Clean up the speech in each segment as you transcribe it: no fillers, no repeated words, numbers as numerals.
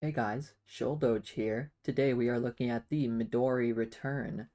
Hey guys, Shouldoge here. Today we are looking at the Midori Return.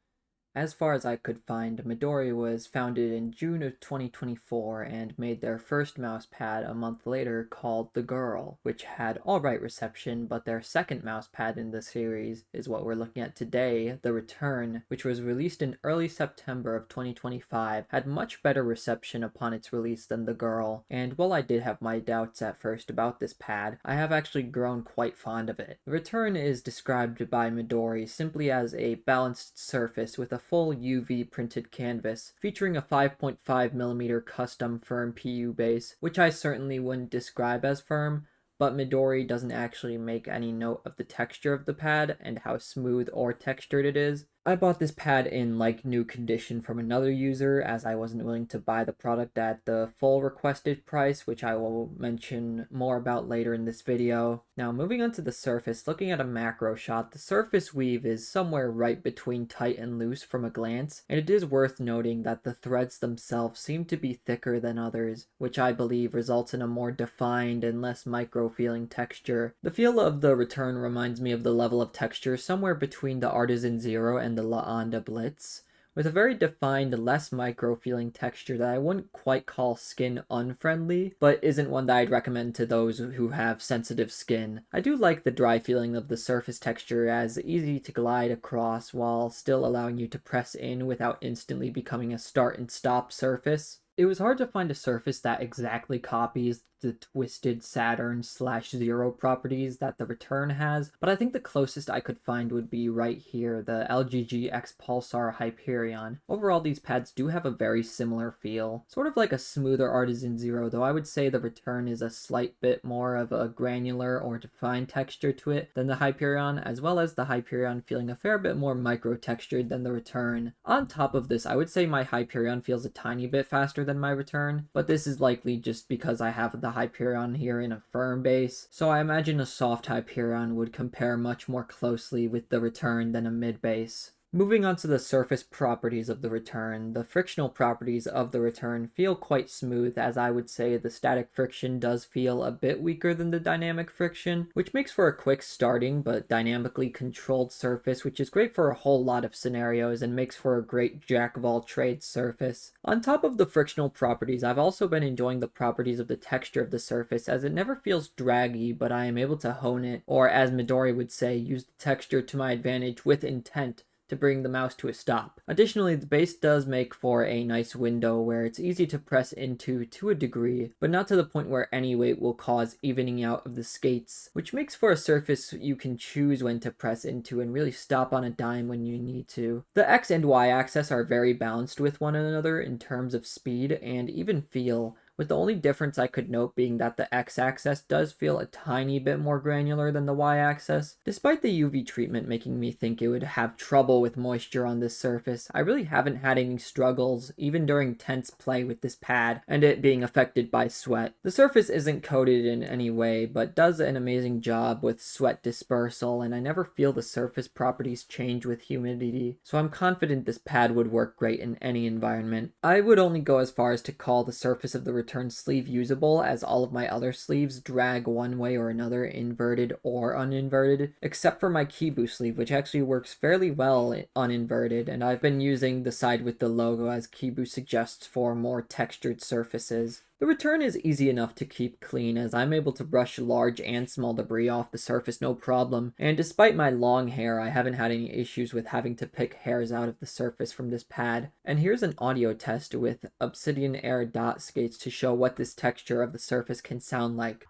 As far as I could find, Midori was founded in June of 2024 and made their first mousepad a month later called The Girl, which had alright reception, but their second mousepad in the series is what we're looking at today, The Return, which was released in early September of 2025, had much better reception upon its release than The Girl, and while I did have my doubts at first about this pad, I have actually grown quite fond of it. The Return is described by Midori simply as a balanced surface with a full UV printed canvas, featuring a 5.5mm custom firm PU base, which I certainly wouldn't describe as firm, but Midori doesn't actually make any note of the texture of the pad and how smooth or textured it is. I bought this pad in like new condition from another user as I wasn't willing to buy the product at the full requested price, which I will mention more about later in this video. Now moving on to the surface, looking at a macro shot, the surface weave is somewhere right between tight and loose from a glance, and it is worth noting that the threads themselves seem to be thicker than others, which I believe results in a more defined and less micro-feeling texture. The feel of the Return reminds me of the level of texture somewhere between the Artisan Zero and the La Onda Blitz, with a very defined, less micro-feeling texture that I wouldn't quite call skin unfriendly, but isn't one that I'd recommend to those who have sensitive skin. I do like the dry feeling of the surface texture as easy to glide across while still allowing you to press in without instantly becoming a start and stop surface. It was hard to find a surface that exactly copies the twisted Saturn/Zero properties that the Return has, but I think the closest I could find would be right here, the LGG X Pulsar Hyperion. Overall, these pads do have a very similar feel, sort of like a smoother Artisan Zero, though I would say the Return is a slight bit more of a granular or defined texture to it than the Hyperion, as well as the Hyperion feeling a fair bit more micro-textured than the Return. On top of this, I would say my Hyperion feels a tiny bit faster than my Return, but this is likely just because I have the Hyperion here in a firm base, so I imagine a soft Hyperion would compare much more closely with the Return than a mid base. Moving on to the surface properties of the Return, the frictional properties of the Return feel quite smooth, as I would say the static friction does feel a bit weaker than the dynamic friction, which makes for a quick starting but dynamically controlled surface, which is great for a whole lot of scenarios and makes for a great jack-of-all-trades surface. On top of the frictional properties, I've also been enjoying the properties of the texture of the surface, as it never feels draggy, but I am able to hone it, or as Midori would say, use the texture to my advantage with intent to bring the mouse to a stop. Additionally, the base does make for a nice window where it's easy to press into to a degree, but not to the point where any weight will cause evening out of the skates, which makes for a surface you can choose when to press into and really stop on a dime when you need to. The X and Y axis are very balanced with one another in terms of speed and even feel, with the only difference I could note being that the x-axis does feel a tiny bit more granular than the y-axis. Despite the UV treatment making me think it would have trouble with moisture on this surface, I really haven't had any struggles, even during tense play with this pad, and it being affected by sweat. The surface isn't coated in any way, but does an amazing job with sweat dispersal, and I never feel the surface properties change with humidity, so I'm confident this pad would work great in any environment. I would only go as far as to call the surface of the Return sleeve usable, as all of my other sleeves drag one way or another, inverted or uninverted, except for my Kibu sleeve, which actually works fairly well uninverted, and I've been using the side with the logo as Kibu suggests for more textured surfaces. The Return is easy enough to keep clean, as I'm able to brush large and small debris off the surface no problem, and despite my long hair, I haven't had any issues with having to pick hairs out of the surface from this pad. And here's an audio test with Obsidian Air dot skates to show what this texture of the surface can sound like.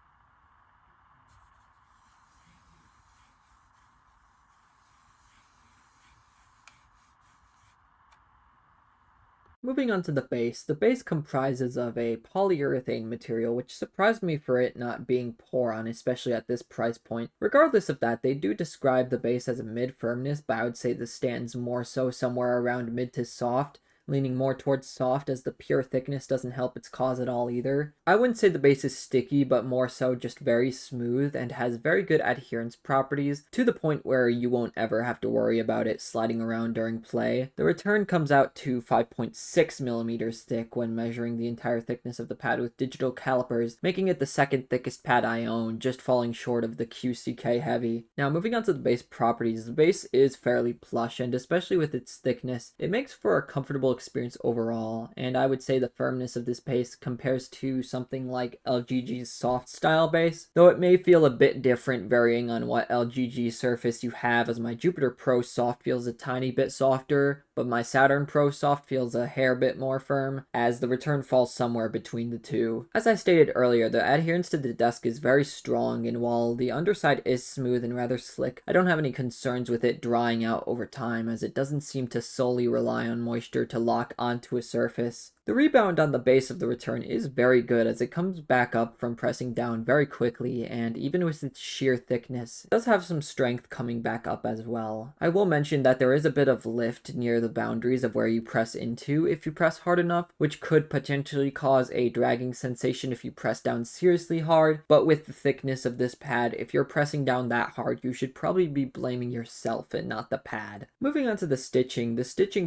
Moving on to the base comprises of a polyurethane material, which surprised me for it not being poron, especially at this price point. Regardless of that, they do describe the base as a mid-firmness, but I would say this stands more so somewhere around mid to soft, leaning more towards soft as the pure thickness doesn't help its cause at all either. I wouldn't say the base is sticky, but more so just very smooth and has very good adherence properties to the point where you won't ever have to worry about it sliding around during play. The Return comes out to 5.6 millimeters thick when measuring the entire thickness of the pad with digital calipers, making it the second thickest pad I own, just falling short of the QCK Heavy. Now moving on to the base properties, the base is fairly plush, and especially with its thickness, it makes for a comfortable experience overall, and I would say the firmness of this base compares to something like LGG's soft style base, though it may feel a bit different varying on what LGG surface you have, as my Jupiter Pro Soft feels a tiny bit softer, but my Saturn Pro Soft feels a hair bit more firm, as the Return falls somewhere between the two. As I stated earlier, the adherence to the desk is very strong, and while the underside is smooth and rather slick, I don't have any concerns with it drying out over time, as it doesn't seem to solely rely on moisture to lock onto a surface. The rebound on the base of the Return is very good, as it comes back up from pressing down very quickly, and even with its sheer thickness, it does have some strength coming back up as well. I will mention that there is a bit of lift near the boundaries of where you press into if you press hard enough, which could potentially cause a dragging sensation if you press down seriously hard, but with the thickness of this pad, if you're pressing down that hard, you should probably be blaming yourself and not the pad. Moving on to the stitching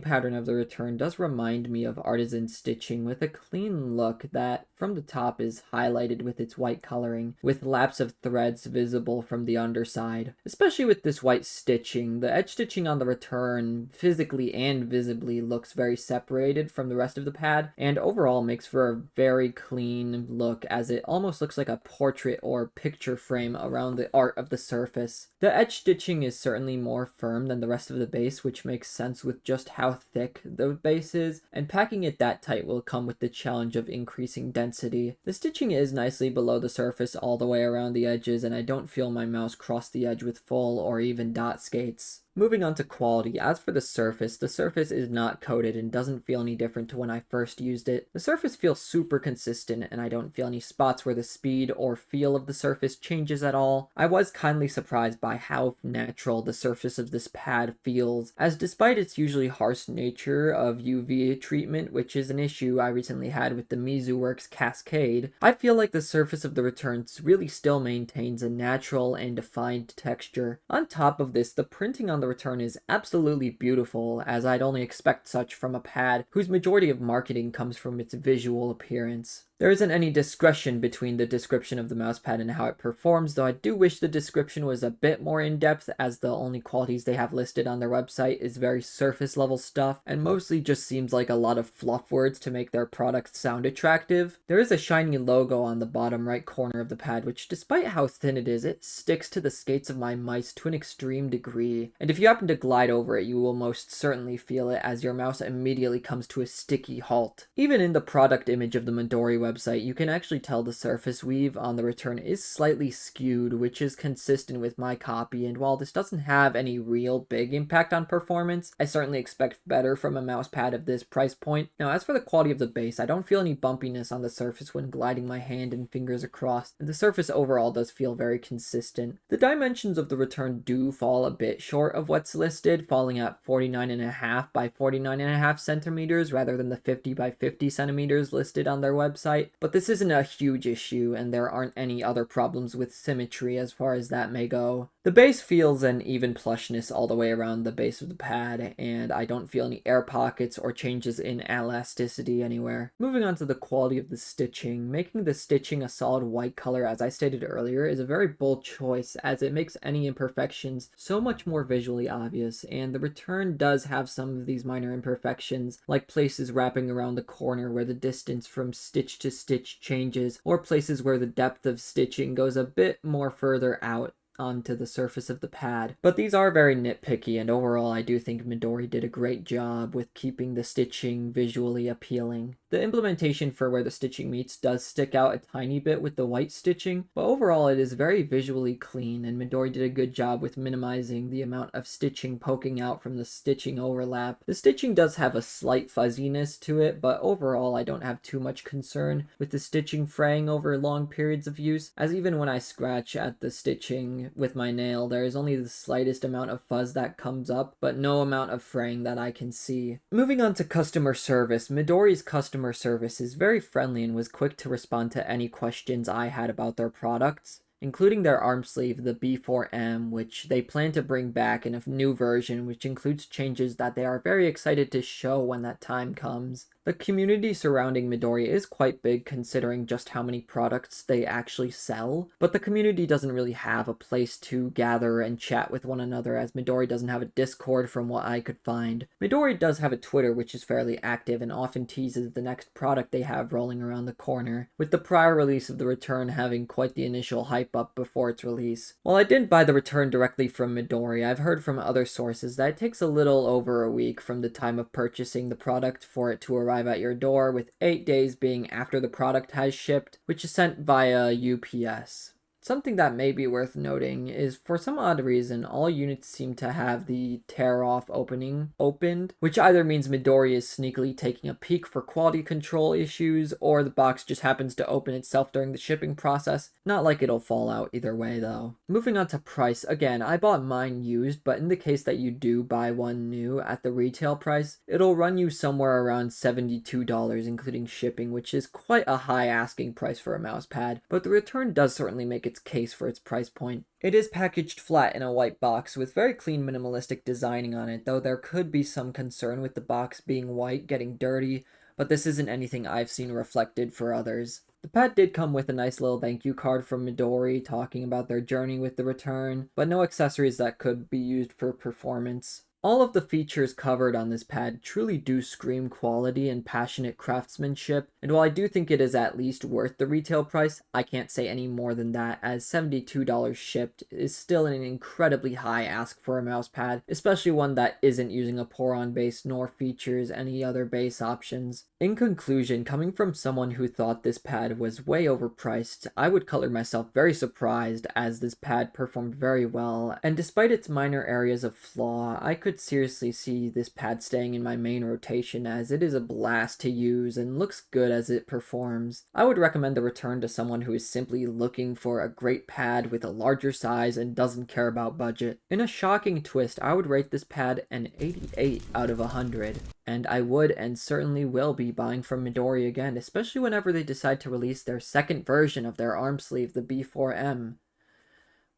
pattern of the Return does remind me of artisan stitching, with a clean look that from the top is highlighted with its white coloring, with laps of threads visible from the underside. Especially with this white stitching, the edge stitching on the Return physically and visibly looks very separated from the rest of the pad, and overall makes for a very clean look, as it almost looks like a portrait or picture frame around the art of the surface. The edge stitching is certainly more firm than the rest of the base, which makes sense with just how thick the base is, and packing it that tight will come with the challenge of increasing density. The stitching is nicely below the surface all the way around the edges, and I don't feel my mouse cross the edge with full or even dot skates. Moving on to quality, as for the surface is not coated and doesn't feel any different to when I first used it. The surface feels super consistent, and I don't feel any spots where the speed or feel of the surface changes at all. I was kindly surprised by how natural the surface of this pad feels, as despite its usually harsh nature of UV treatment, which is an issue I recently had with the MizuWorks Cascade, I feel like the surface of the Returns really still maintains a natural and defined texture. On top of this, the printing on the Return is absolutely beautiful, as I'd only expect such from a pad whose majority of marketing comes from its visual appearance. There isn't any discretion between the description of the mousepad and how it performs, though I do wish the description was a bit more in-depth, as the only qualities they have listed on their website is very surface level stuff, and mostly just seems like a lot of fluff words to make their product sound attractive. There is a shiny logo on the bottom right corner of the pad, which despite how thin it is, it sticks to the skates of my mice to an extreme degree, and if you happen to glide over it, you will most certainly feel it, as your mouse immediately comes to a sticky halt. Even in the product image of the Midori website, you can actually tell the surface weave on the Return is slightly skewed, which is consistent with my copy, and while this doesn't have any real big impact on performance, I certainly expect better from a mousepad of this price point. Now, as for the quality of the base, I don't feel any bumpiness on the surface when gliding my hand and fingers across, and the surface overall does feel very consistent. The dimensions of the Return do fall a bit short of what's listed, falling at 49.5 by 49.5 centimeters rather than the 50 by 50 centimeters listed on their website. But this isn't a huge issue, and there aren't any other problems with symmetry as far as that may go. The base feels an even plushness all the way around the base of the pad, and I don't feel any air pockets or changes in elasticity anywhere. Moving on to the quality of the stitching, making the stitching a solid white color, as I stated earlier, is a very bold choice, as it makes any imperfections so much more visually obvious, and the Return does have some of these minor imperfections, like places wrapping around the corner where the distance from stitch to stitch changes, or places where the depth of stitching goes a bit more further out onto the surface of the pad. But these are very nitpicky, and overall I do think Midori did a great job with keeping the stitching visually appealing. The implementation for where the stitching meets does stick out a tiny bit with the white stitching, but overall it is very visually clean, and Midori did a good job with minimizing the amount of stitching poking out from the stitching overlap. The stitching does have a slight fuzziness to it, but overall I don't have too much concern with the stitching fraying over long periods of use, as even when I scratch at the stitching with my nail, there is only the slightest amount of fuzz that comes up, but no amount of fraying that I can see. Moving on to customer service, Midori's customer service is very friendly and was quick to respond to any questions I had about their products, including their arm sleeve, the B4M, which they plan to bring back in a new version, which includes changes that they are very excited to show when that time comes. The community surrounding Midori is quite big considering just how many products they actually sell, but the community doesn't really have a place to gather and chat with one another, as Midori doesn't have a Discord from what I could find. Midori does have a Twitter which is fairly active and often teases the next product they have rolling around the corner, with the prior release of The Return having quite the initial hype up before its release. While I didn't buy The Return directly from Midori, I've heard from other sources that it takes a little over a week from the time of purchasing the product for it to arrive at your door, with 8 days being after the product has shipped, which is sent via UPS. Something that may be worth noting is, for some odd reason, all units seem to have the tear-off opening opened, which either means Midori is sneakily taking a peek for quality control issues, or the box just happens to open itself during the shipping process. Not like it'll fall out either way, though. Moving on to price, again, I bought mine used, but in the case that you do buy one new at the retail price, it'll run you somewhere around $72, including shipping, which is quite a high asking price for a mousepad, but the return does certainly make its case for its price point. It is packaged flat in a white box with very clean minimalistic designing on it, though there could be some concern with the box being white getting dirty, but this isn't anything I've seen reflected for others. The pad did come with a nice little thank you card from Midori talking about their journey with the return, but no accessories that could be used for performance. All of the features covered on this pad truly do scream quality and passionate craftsmanship, and while I do think it is at least worth the retail price, I can't say any more than that, as $72 shipped is still an incredibly high ask for a mousepad, especially one that isn't using a Poron base nor features any other base options. In conclusion, coming from someone who thought this pad was way overpriced, I would color myself very surprised, as this pad performed very well, and despite its minor areas of flaw, I could seriously see this pad staying in my main rotation, as it is a blast to use and looks good as it performs. I would recommend the return to someone who is simply looking for a great pad with a larger size and doesn't care about budget. In a shocking twist, I would rate this pad an 88 out of 100. And I would and certainly will be buying from Midori again, especially whenever they decide to release their second version of their arm sleeve, the B4M.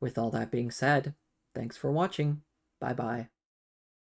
With all that being said, thanks for watching. Bye bye.